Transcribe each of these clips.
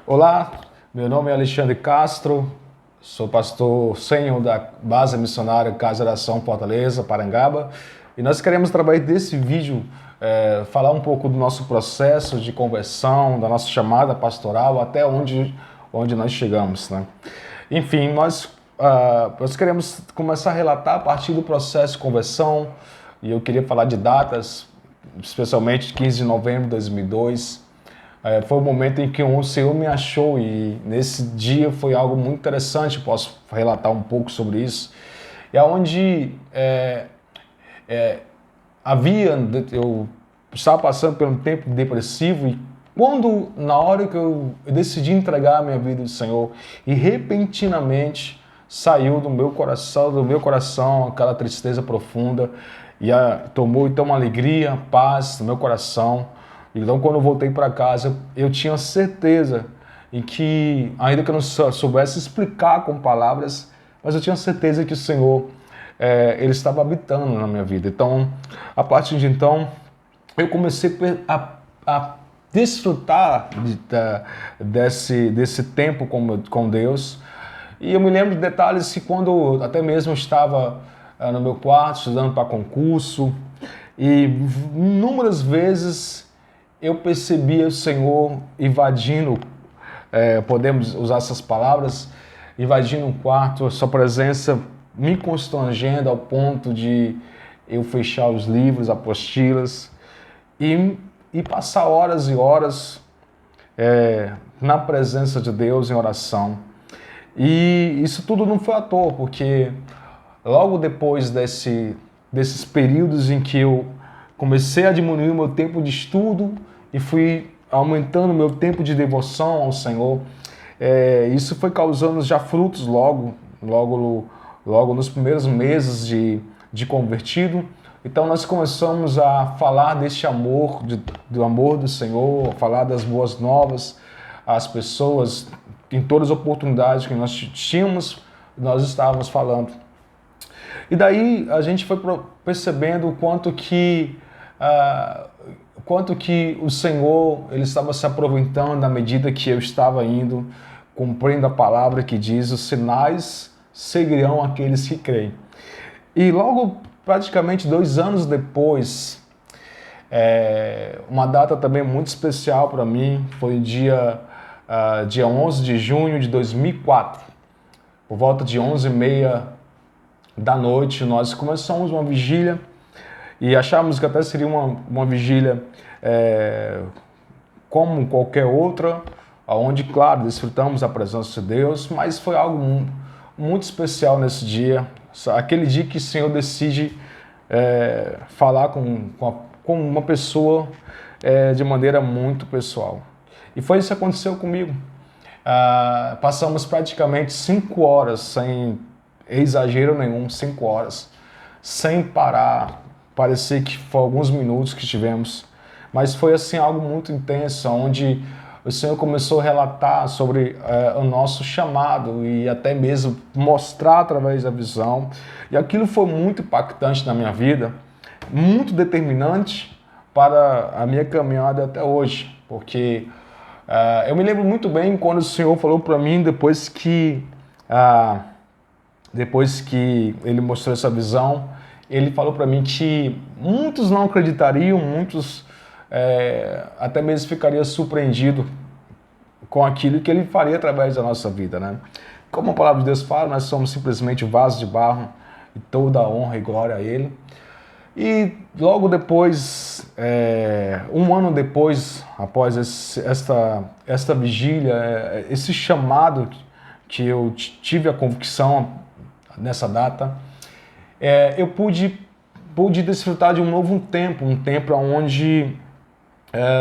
Olá, meu nome é Alexandre Castro, sou pastor sênior da Base Missionária Casa de Oração Fortaleza, Parangaba, e nós queremos, através desse vídeo, falar um pouco do nosso processo de conversão, da nossa chamada pastoral, até onde nós chegamos, né? Enfim, nós queremos começar a relatar a partir do processo de conversão, e eu queria falar de datas, especialmente 15 de novembro de 2002. Foi o momento em que o Senhor me achou e nesse dia foi algo muito interessante, posso relatar um pouco sobre isso. E aonde eu estava passando por um tempo depressivo e na hora que eu decidi entregar a minha vida ao Senhor e repentinamente saiu do meu coração aquela tristeza profunda e tomou então uma alegria, paz no meu coração. Então, quando eu voltei para casa, eu tinha certeza em que, ainda que eu não soubesse explicar com palavras, mas eu tinha certeza que o Senhor, Ele estava habitando na minha vida. Então, a partir de então, eu comecei a desfrutar desse tempo com Deus. E eu me lembro de detalhes que quando até mesmo eu estava no meu quarto, estudando para concurso, e inúmeras vezes eu percebia o Senhor invadindo, podemos usar essas palavras, invadindo um quarto, a sua presença me constrangendo ao ponto de eu fechar os livros, apostilas e passar horas e horas na presença de Deus em oração. E isso tudo não foi à toa, porque logo depois desses períodos em que eu comecei a diminuir o meu tempo de estudo e fui aumentando o meu tempo de devoção ao Senhor, isso foi causando já frutos logo nos primeiros meses de convertido. Então nós começamos a falar deste amor, do amor do Senhor, a falar das boas novas às pessoas, em todas as oportunidades que nós tínhamos, nós estávamos falando. E daí a gente foi percebendo o quanto que o Senhor ele estava se aproveitando na medida que eu estava indo, cumprindo a palavra que diz: os sinais seguirão aqueles que creem. E logo, praticamente 2 anos depois, uma data também muito especial para mim, foi dia 11 de junho de 2004, por volta de 11h30 da noite, nós começamos uma vigília e achávamos que até seria uma vigília como qualquer outra, onde, claro, desfrutamos a presença de Deus, mas foi algo muito especial nesse dia, aquele dia que o Senhor decide falar com uma pessoa de maneira muito pessoal. E foi isso que aconteceu comigo. Passamos praticamente 5 horas, sem exagero nenhum, 5 horas, sem parar. Parecia que foi alguns minutos que tivemos, mas foi assim algo muito intenso, onde o Senhor começou a relatar sobre o nosso chamado e até mesmo mostrar através da visão. E aquilo foi muito impactante na minha vida, muito determinante para a minha caminhada até hoje, porque eu me lembro muito bem quando o Senhor falou para mim, depois que Ele mostrou essa visão, Ele falou para mim que muitos não acreditariam, muitos até mesmo ficariam surpreendidos com aquilo que Ele faria através da nossa vida, né? Como a palavra de Deus fala, nós somos simplesmente vasos de barro e toda a honra e glória a Ele. E logo depois, 1 ano depois, após esta vigília, esse chamado que eu tive a convicção nessa data, eu pude desfrutar de um novo tempo, um tempo onde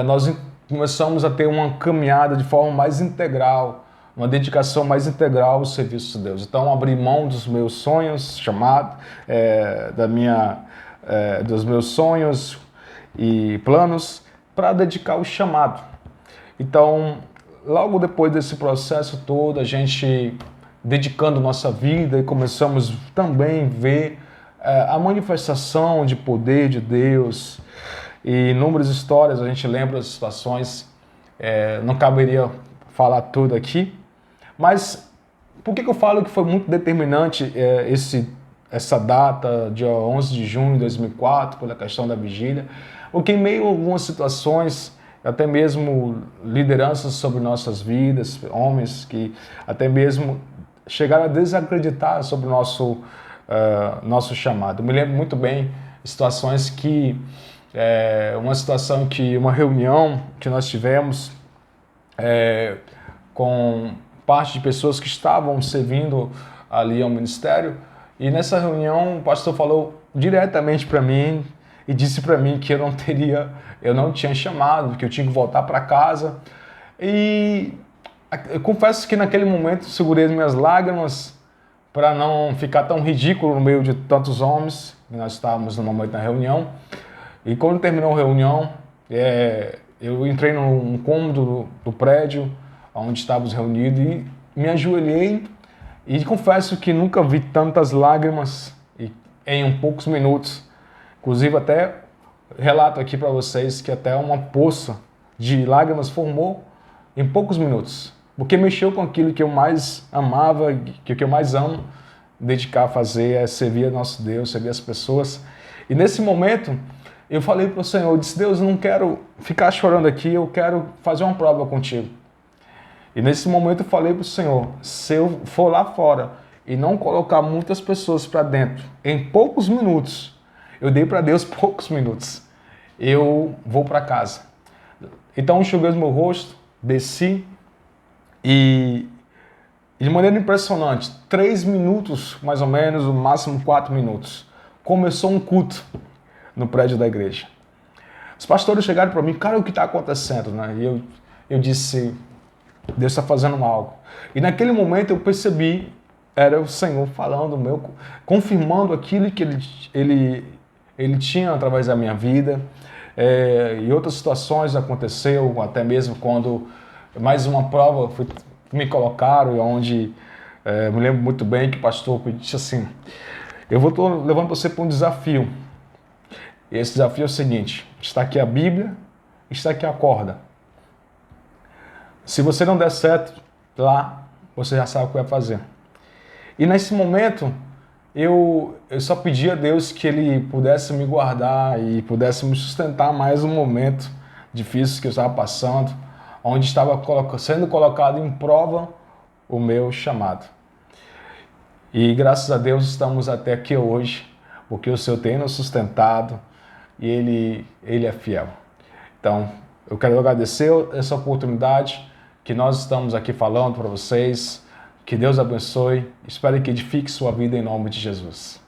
nós começamos a ter uma caminhada de forma mais integral, uma dedicação mais integral ao serviço de Deus. Então, abri mão dos meus sonhos, dos meus sonhos e planos para dedicar o chamado. Então, logo depois desse processo todo, a gente dedicando nossa vida e começamos também a ver a manifestação de poder de Deus e inúmeras histórias, a gente lembra das situações, não caberia falar tudo aqui, mas por que eu falo que foi muito determinante essa data, dia 11 de junho de 2004, pela questão da vigília? Porque em meio a algumas situações, até mesmo lideranças sobre nossas vidas, homens que até mesmo chegaram a desacreditar sobre o nosso chamado. Eu me lembro muito bem situações que, uma reunião que nós tivemos com parte de pessoas que estavam servindo ali ao ministério, e nessa reunião o pastor falou diretamente para mim e disse para mim que eu não tinha chamado, que eu tinha que voltar para casa. E eu confesso que naquele momento segurei as minhas lágrimas para não ficar tão ridículo no meio de tantos homens. Nós estávamos no momento da reunião. E quando terminou a reunião, eu entrei num cômodo do prédio onde estávamos reunidos e me ajoelhei e confesso que nunca vi tantas lágrimas em poucos minutos. Inclusive até relato aqui para vocês que até uma poça de lágrimas formou em poucos minutos, porque mexeu com aquilo que eu mais amava, que eu mais amo dedicar a fazer, é servir a nosso Deus, servir as pessoas. E nesse momento eu falei para o Senhor, eu disse: Deus, eu não quero ficar chorando aqui, eu quero fazer uma prova contigo. E nesse momento eu falei para o Senhor, se eu for lá fora e não colocar muitas pessoas para dentro, em poucos minutos, eu dei para Deus poucos minutos, eu vou para casa. Então eu enxuguei o meu rosto, desci e de maneira impressionante, 3 minutos mais ou menos, no máximo 4 minutos, começou um culto no prédio da igreja. Os pastores chegaram para mim, cara, o que está acontecendo? Né? E eu disse, Deus está fazendo algo. E naquele momento eu percebi, era o Senhor falando, confirmando aquilo que ele tinha através da minha vida. E outras situações aconteceu, até mesmo quando mais uma prova me colocaram, onde me lembro muito bem que o pastor disse assim, eu vou levando você para um desafio. E esse desafio é o seguinte, está aqui a Bíblia, está aqui a corda. Se você não der certo lá, você já sabe o que vai fazer. E nesse momento, eu só pedi a Deus que Ele pudesse me guardar e pudesse me sustentar mais um momento difícil que eu estava passando, onde estava sendo colocado em prova o meu chamado. E graças a Deus estamos até aqui hoje, porque o Senhor tem nos sustentado e Ele é fiel. Então, eu quero agradecer essa oportunidade que nós estamos aqui falando para vocês. Que Deus abençoe. Espero que edifique sua vida em nome de Jesus.